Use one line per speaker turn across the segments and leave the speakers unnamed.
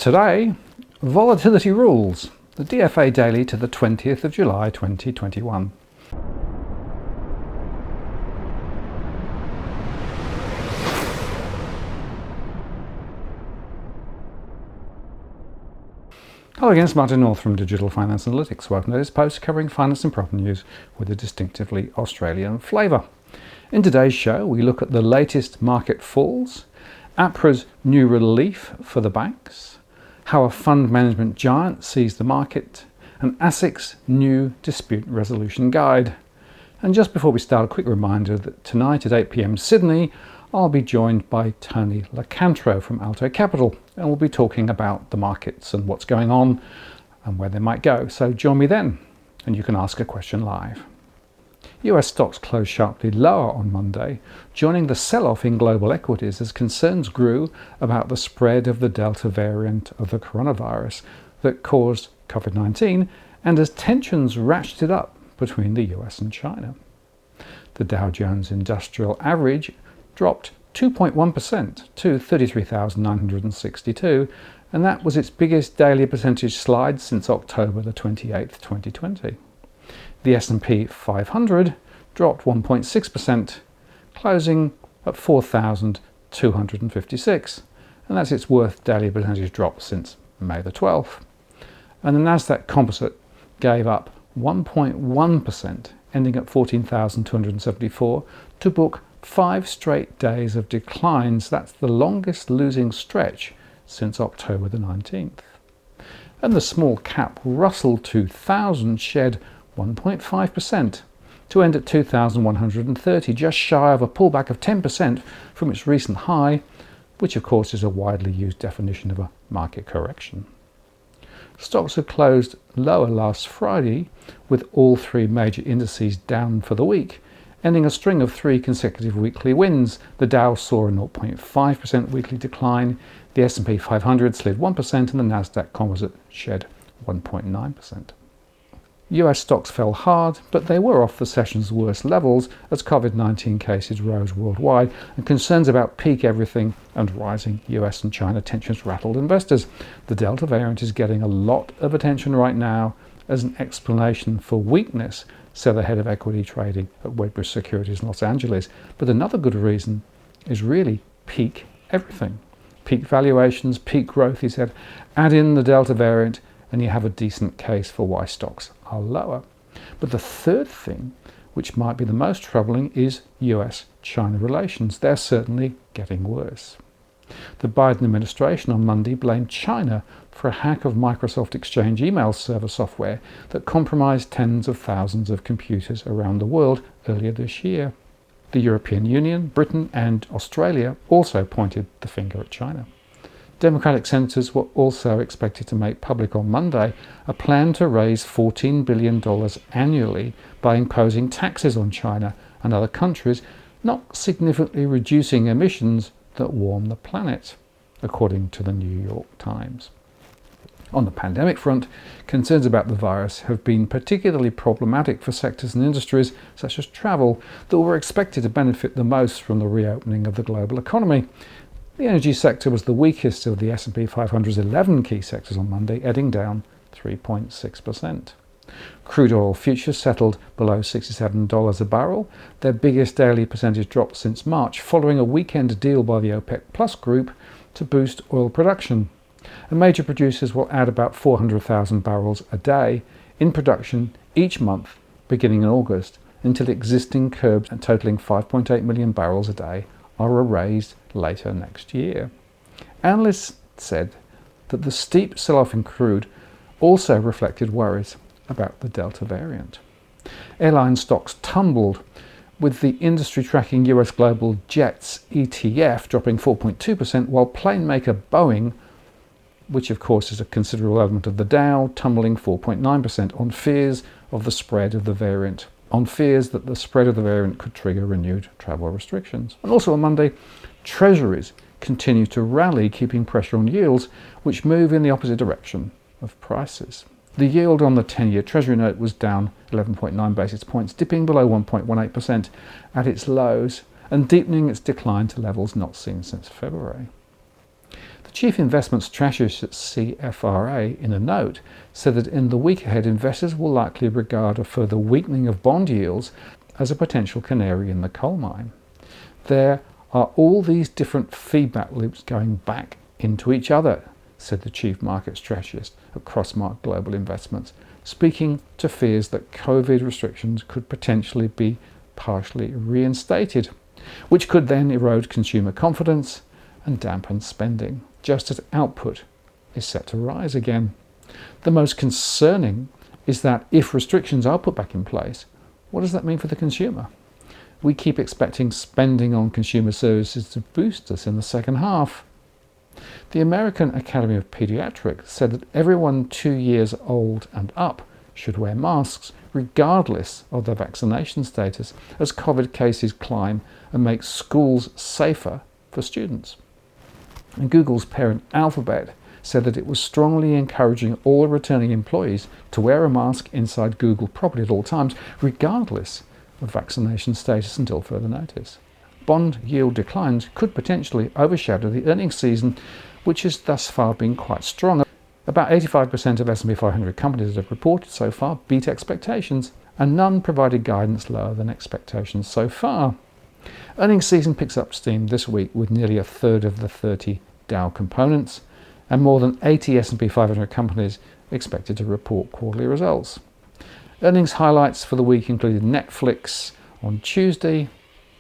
Today, volatility rules, the DFA daily to the 20th of July 2021. Hello again, it's Martin North from Digital Finance Analytics. Welcome to this post covering finance and property news with a distinctively Australian flavour. In today's show, we look at the latest market falls, APRA's new relief for the banks, how a fund management giant sees the market, and ASIC's new dispute resolution guide. And just before we start, a quick reminder that tonight at 8 p.m. Sydney, I'll be joined by Tony Lacantro from Alto Capital, and we'll be talking about the markets and what's going on and where they might go. So join me then, and you can ask a question live. US stocks closed sharply lower on Monday, joining the sell-off in global equities as concerns grew about the spread of the Delta variant of the coronavirus that caused COVID-19 and as tensions ratcheted up between the US and China. The Dow Jones Industrial Average dropped 2.1% to 33,962, and that was its biggest daily percentage slide since October the 28th, 2020. The S&P 500 dropped 1.6%, closing at 4,256, and that's its worst daily percentage drop since May the 12th. And the Nasdaq Composite gave up 1.1%, ending at 14,274, to book 5 straight days of declines. That's the longest losing stretch since October the 19th. And the small cap Russell 2000 shed 1.5% to end at 2,130, just shy of a pullback of 10% from its recent high, which of course is a widely used definition of a market correction. Stocks had closed lower last Friday, with all 3 major indices down for the week, ending a string of 3 consecutive weekly wins. The Dow saw a 0.5% weekly decline, the S&P 500 slid 1%, and the Nasdaq Composite shed 1.9%. US stocks fell hard, but they were off the session's worst levels as COVID-19 cases rose worldwide and concerns about peak everything and rising US and China tensions rattled investors. The Delta variant is getting a lot of attention right now as an explanation for weakness, said the head of equity trading at Wedbush Securities in Los Angeles. But another good reason is really peak everything. Peak valuations, peak growth, he said. Add in the Delta variant and you have a decent case for why stocks are lower. But the third thing, which might be the most troubling, is US-China relations. They're certainly getting worse. The Biden administration on Monday blamed China for a hack of Microsoft Exchange email server software that compromised tens of thousands of computers around the world earlier this year. The European Union, Britain and Australia also pointed the finger at China. Democratic senators were also expected to make public on Monday a plan to raise $14 billion annually by imposing taxes on China and other countries not significantly reducing emissions that warm the planet, according to the New York Times. On the pandemic front, concerns about the virus have been particularly problematic for sectors and industries such as travel that were expected to benefit the most from the reopening of the global economy. The energy sector was the weakest of the S&P 500's 11 key sectors on Monday, edging down 3.6%. Crude oil futures settled below $67 a barrel, their biggest daily percentage drop since March, following a weekend deal by the OPEC Plus group to boost oil production. And major producers will add about 400,000 barrels a day in production each month beginning in August, until existing curbs and totaling 5.8 million barrels a day are erased later next year. Analysts said that the steep sell-off in crude also reflected worries about the Delta variant. Airline stocks tumbled, with the industry tracking US Global Jets ETF dropping 4.2%, while plane maker Boeing, which of course is a considerable element of the Dow, tumbling 4.9% on fears of the spread of the variant. On fears that the spread of the variant could trigger renewed travel restrictions. And also on Monday, Treasuries continue to rally, keeping pressure on yields, which move in the opposite direction of prices. The yield on the 10-year Treasury note was down 11.9 basis points, dipping below 1.18% at its lows and deepening its decline to levels not seen since February. The The Chief Investment Strategist at CFRA, in a note, said that in the week ahead, investors will likely regard a further weakening of bond yields as a potential canary in the coal mine. There are all these different feedback loops going back into each other, said the Chief Market Strategist at Crossmark Global Investments, speaking to fears that COVID restrictions could potentially be partially reinstated, which could then erode consumer confidence and dampen spending, just as output is set to rise again. The most concerning is that if restrictions are put back in place, what does that mean for the consumer? We keep expecting spending on consumer services to boost us in the second half. The American Academy of Pediatrics said that everyone 2 years old and up should wear masks regardless of their vaccination status as COVID cases climb and make schools safer for students. And Google's parent Alphabet said that it was strongly encouraging all returning employees to wear a mask inside Google property at all times, regardless of vaccination status until further notice. Bond yield declines could potentially overshadow the earnings season, which has thus far been quite strong. About 85% of S&P 500 companies that have reported so far beat expectations, and none provided guidance lower than expectations so far. Earnings season picks up steam this week with nearly a third of the 30 Dow components and more than 80 S&P 500 companies expected to report quarterly results. Earnings highlights for the week included Netflix on Tuesday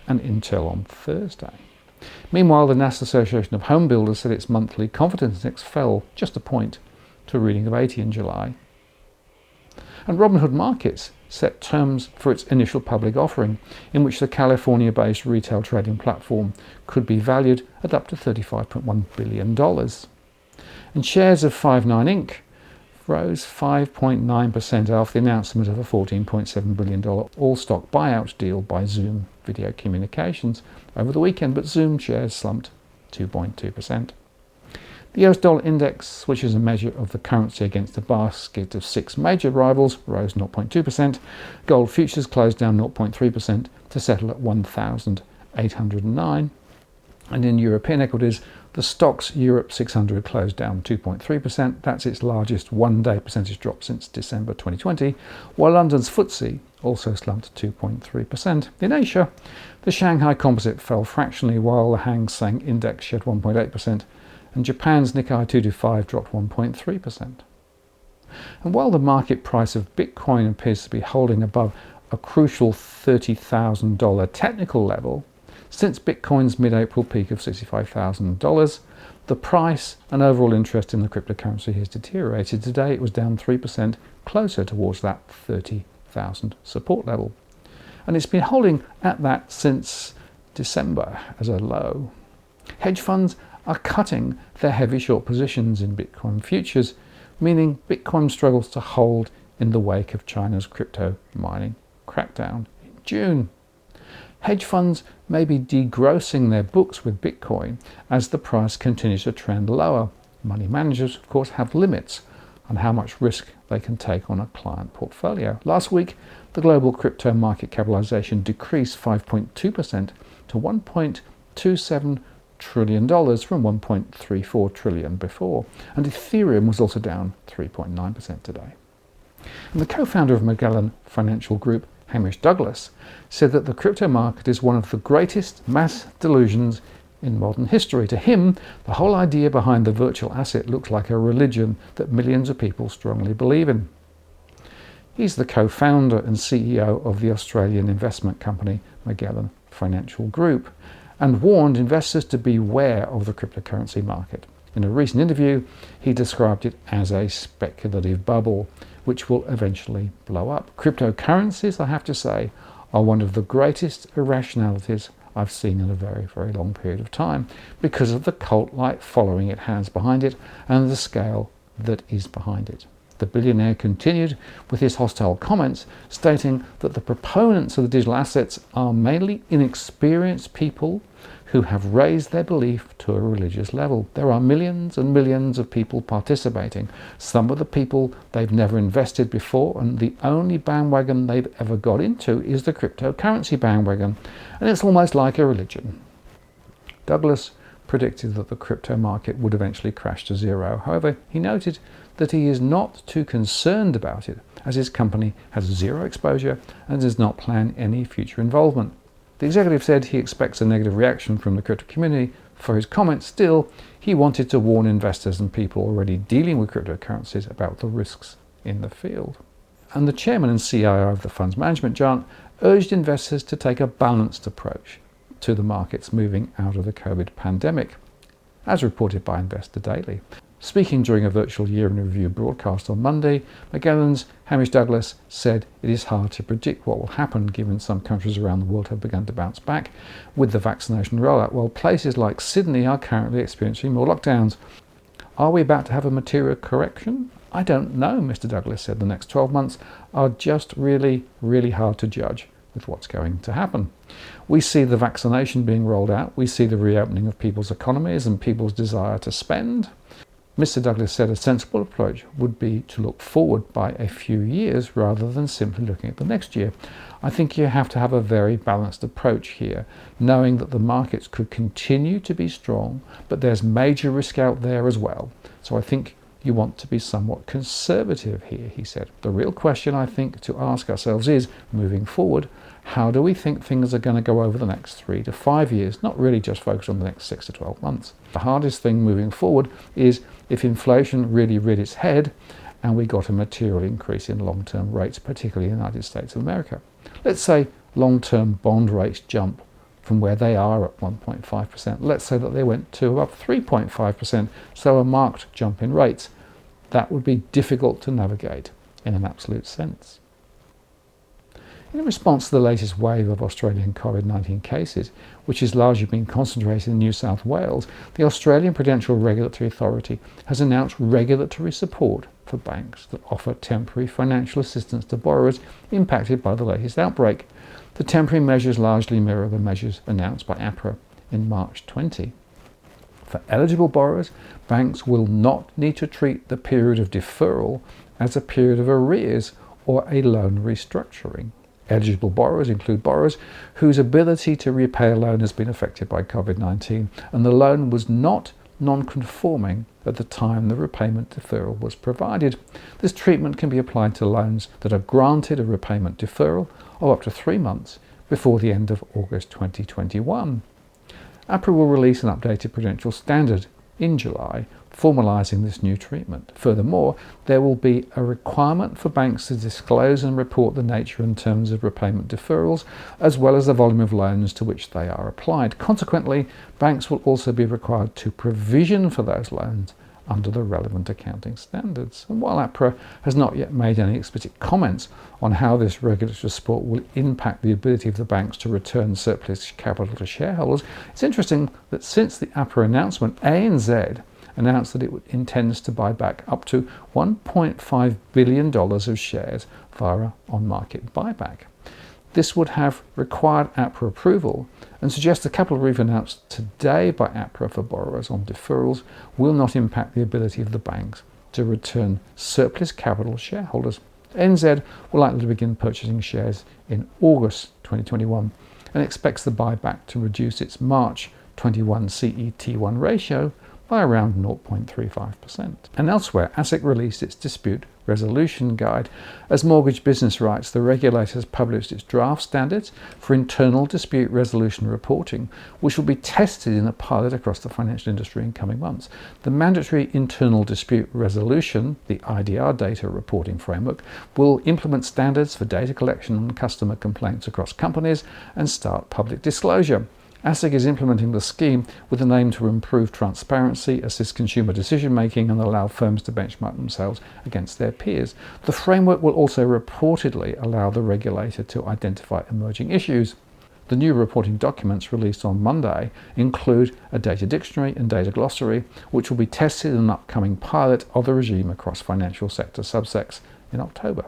and Intel on Thursday. Meanwhile, the National Association of Home Builders said its monthly confidence index fell just a point to a reading of 80 in July. And Robinhood Markets set terms for its initial public offering, in which the California-based retail trading platform could be valued at up to $35.1 billion. And shares of Five9 Inc. rose 5.9% after the announcement of a $14.7 billion all-stock buyout deal by Zoom Video Communications over the weekend, but Zoom shares slumped 2.2%. The US dollar index, which is a measure of the currency against a basket of 6 major rivals, rose 0.2%. Gold futures closed down 0.3% to settle at 1,809. And in European equities, the Stoxx Europe 600 closed down 2.3%. That's its largest one-day percentage drop since December 2020, while London's FTSE also slumped 2.3%. In Asia, the Shanghai Composite fell fractionally, while the Hang Seng Index shed 1.8%, and Japan's Nikkei 225 dropped 1.3%. And while the market price of Bitcoin appears to be holding above a crucial $30,000 technical level, since Bitcoin's mid-April peak of $65,000, the price and overall interest in the cryptocurrency has deteriorated. Today it was down 3%, closer towards that 30,000 support level. And it's been holding at that since December as a low. Hedge funds are cutting their heavy short positions in Bitcoin futures, meaning Bitcoin struggles to hold in the wake of China's crypto mining crackdown in June. Hedge funds may be degrossing their books with Bitcoin as the price continues to trend lower. Money managers, of course, have limits on how much risk they can take on a client portfolio. Last week, the global crypto market capitalization decreased 5.2% to $1.27 trillion from $1.34 trillion before, and Ethereum was also down 3.9% today. And the co-founder of Magellan Financial Group, Hamish Douglas, said that the crypto market is one of the greatest mass delusions in modern history. To him, the whole idea behind the virtual asset looks like a religion that millions of people strongly believe in. He's the co-founder and CEO of the Australian investment company Magellan Financial Group, and warned investors to beware of the cryptocurrency market. In a recent interview, he described it as a speculative bubble, which will eventually blow up. Cryptocurrencies, I have to say, are one of the greatest irrationalities I've seen in a very, very long period of time, because of the cult-like following it has behind it and the scale that is behind it. The billionaire continued with his hostile comments, stating that the proponents of the digital assets are mainly inexperienced people who have raised their belief to a religious level. There are millions and millions of people participating. Some of the people they've never invested before, and the only bandwagon they've ever got into is the cryptocurrency bandwagon, and it's almost like a religion. Douglas predicted that the crypto market would eventually crash to zero. However, he noted that he is not too concerned about it, as his company has zero exposure and does not plan any future involvement. The executive said he expects a negative reaction from the crypto community for his comments. Still, he wanted to warn investors and people already dealing with cryptocurrencies about the risks in the field. And the chairman and CIO of the fund's management giant urged investors to take a balanced approach to the markets moving out of the COVID pandemic, as reported by Investor Daily. Speaking during a virtual year-end review broadcast on Monday, Magellan's Hamish Douglas said it is hard to predict what will happen given some countries around the world have begun to bounce back with the vaccination rollout, while places like Sydney are currently experiencing more lockdowns. Are we about to have a material correction? I don't know, Mr. Douglas said. The next 12 months are just really, really hard to judge with what's going to happen. We see the vaccination being rolled out. We see the reopening of people's economies and people's desire to spend. Mr. Douglas said a sensible approach would be to look forward by a few years rather than simply looking at the next year. I think you have to have a very balanced approach here, knowing that the markets could continue to be strong, but there's major risk out there as well. So I think you want to be somewhat conservative here, he said. The real question I think to ask ourselves is, moving forward, how do we think things are going to go over the next 3 to 5 years, not really just focus on the next 6 to 12 months. The hardest thing moving forward is if inflation really reared its head and we got a material increase in long-term rates, particularly in the United States of America. Let's say long-term bond rates jump from where they are at 1.5%. Let's say that they went to about 3.5%, so a marked jump in rates. That would be difficult to navigate in an absolute sense. In response to the latest wave of Australian COVID-19 cases, which has largely been concentrated in New South Wales, the Australian Prudential Regulatory Authority has announced regulatory support for banks that offer temporary financial assistance to borrowers impacted by the latest outbreak. The temporary measures largely mirror the measures announced by APRA in March 20. For eligible borrowers, banks will not need to treat the period of deferral as a period of arrears or a loan restructuring. Eligible borrowers include borrowers whose ability to repay a loan has been affected by COVID-19 and the loan was not non-conforming at the time the repayment deferral was provided. This treatment can be applied to loans that are granted a repayment deferral of up to 3 months before the end of August 2021. APRA will release an updated prudential standard in July, formalising this new treatment. Furthermore, there will be a requirement for banks to disclose and report the nature and terms of repayment deferrals, as well as the volume of loans to which they are applied. Consequently, banks will also be required to provision for those loans under the relevant accounting standards. And while APRA has not yet made any explicit comments on how this regulatory support will impact the ability of the banks to return surplus capital to shareholders, it's interesting that since the APRA announcement, ANZ announced that it intends to buy back up to $1.5 billion of shares via on-market buyback. This would have required APRA approval and suggests the capital relief announced today by APRA for borrowers on deferrals will not impact the ability of the banks to return surplus capital to shareholders. NZ will likely begin purchasing shares in August 2021 and expects the buyback to reduce its March 21 CET1 ratio by around 0.35%. And elsewhere, ASIC released its dispute resolution guide. As mortgage business rights, the regulator has published its draft standards for internal dispute resolution reporting, which will be tested in a pilot across the financial industry in coming months. The mandatory internal dispute resolution, the IDR data reporting framework, will implement standards for data collection and customer complaints across companies and start public disclosure. ASIC is implementing the scheme with an aim to improve transparency, assist consumer decision-making and allow firms to benchmark themselves against their peers. The framework will also reportedly allow the regulator to identify emerging issues. The new reporting documents released on Monday include a data dictionary and data glossary, which will be tested in an upcoming pilot of the regime across financial sector subsects in October.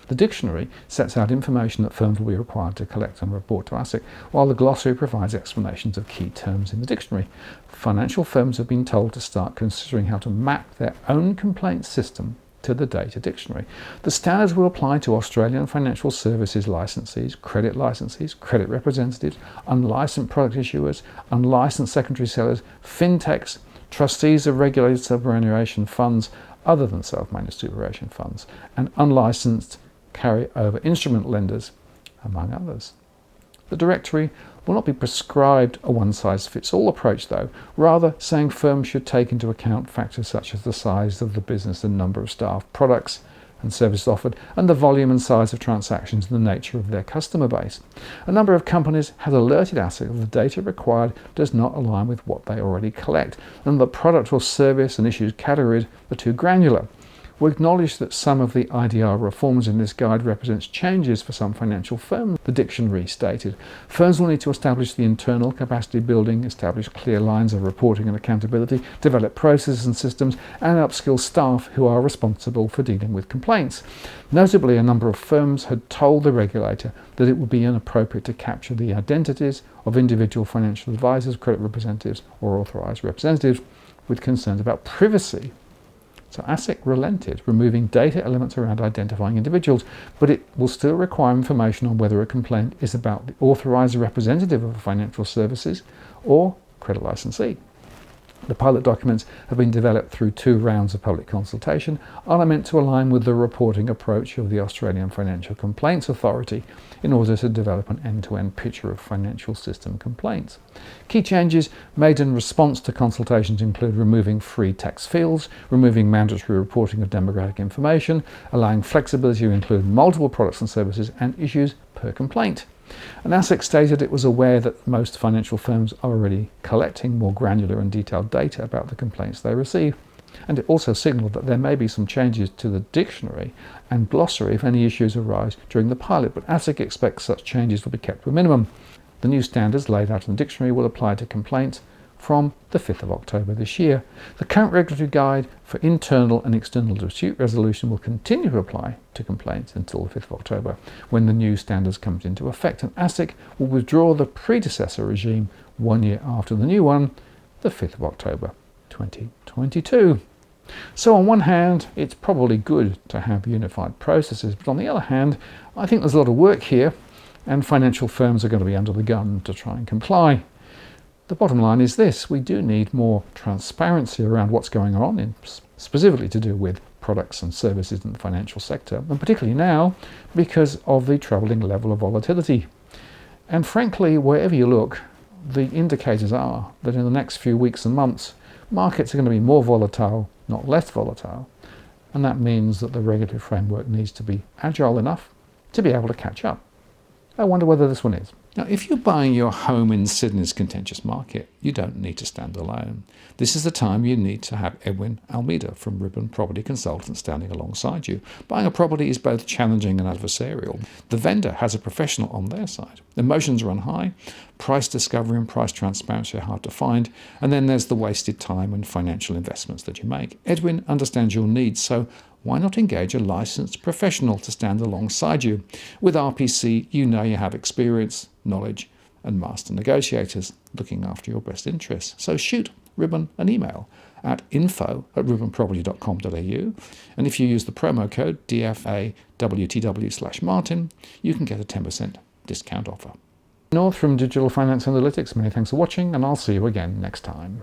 The dictionary sets out information that firms will be required to collect and report to ASIC, while the glossary provides explanations of key terms in the dictionary. Financial firms have been told to start considering how to map their own complaint system to the data dictionary. The standards will apply to Australian financial services licensees, credit representatives, unlicensed product issuers, unlicensed secondary sellers, fintechs, trustees of regulated superannuation funds other than self-managed superannuation funds, and unlicensed carry-over instrument lenders, among others. The directory will not be prescribed a one-size-fits-all approach though, rather saying firms should take into account factors such as the size of the business and number of staff, products and services offered, and the volume and size of transactions and the nature of their customer base. A number of companies have alerted ASIC that the data required does not align with what they already collect, and the product or service and issues categories are too granular. We acknowledge that some of the IDR reforms in this guide represents changes for some financial firms, the dictionary stated. Firms will need to establish the internal capacity building, establish clear lines of reporting and accountability, develop processes and systems, and upskill staff who are responsible for dealing with complaints. Notably, a number of firms had told the regulator that it would be inappropriate to capture the identities of individual financial advisors, credit representatives, or authorised representatives with concerns about privacy. So ASIC relented, removing data elements around identifying individuals, but it will still require information on whether a complaint is about the authorised representative of financial services or credit licensee. The pilot documents have been developed through 2 rounds of public consultation and are meant to align with the reporting approach of the Australian Financial Complaints Authority in order to develop an end-to-end picture of financial system complaints. Key changes made in response to consultations include removing free text fields, removing mandatory reporting of demographic information, allowing flexibility to include multiple products and services and issues per complaint. And ASIC stated it was aware that most financial firms are already collecting more granular and detailed data about the complaints they receive, and it also signalled that there may be some changes to the dictionary and glossary if any issues arise during the pilot, but ASIC expects such changes will be kept to a minimum. The new standards laid out in the dictionary will apply to complaints from the 5th of October this year. The current regulatory guide for internal and external dispute resolution will continue to apply to complaints until the 5th of October, when the new standards come into effect, and ASIC will withdraw the predecessor regime 1 year after the new one, the 5th of October 2022. So on one hand, it's probably good to have unified processes, but on the other hand, I think there's a lot of work here, and financial firms are going to be under the gun to try and comply. The bottom line is this: we do need more transparency around what's going on, specifically to do with products and services in the financial sector, and particularly now because of the troubling level of volatility. And frankly, wherever you look, the indicators are that in the next few weeks and months, markets are going to be more volatile, not less volatile, and that means that the regulatory framework needs to be agile enough to be able to catch up. I wonder whether this one is. Now, if you're buying your home in Sydney's contentious market, you don't need to stand alone. This is the time you need to have Edwin Almeida from Ribbon Property Consultants standing alongside you. Buying a property is both challenging and adversarial. The vendor has a professional on their side. Emotions run high, price discovery and price transparency are hard to find, and then there's the wasted time and financial investments that you make. Edwin understands your needs, so why not engage a licensed professional to stand alongside you? With RPC, you know you have experience, knowledge, and master negotiators looking after your best interests. So shoot Ribbon an email at info@ribbonproperty.com.au, and if you use the promo code DFAWTW/Martin, you can get a 10% discount offer. North from Digital Finance Analytics, many thanks for watching, and I'll see you again next time.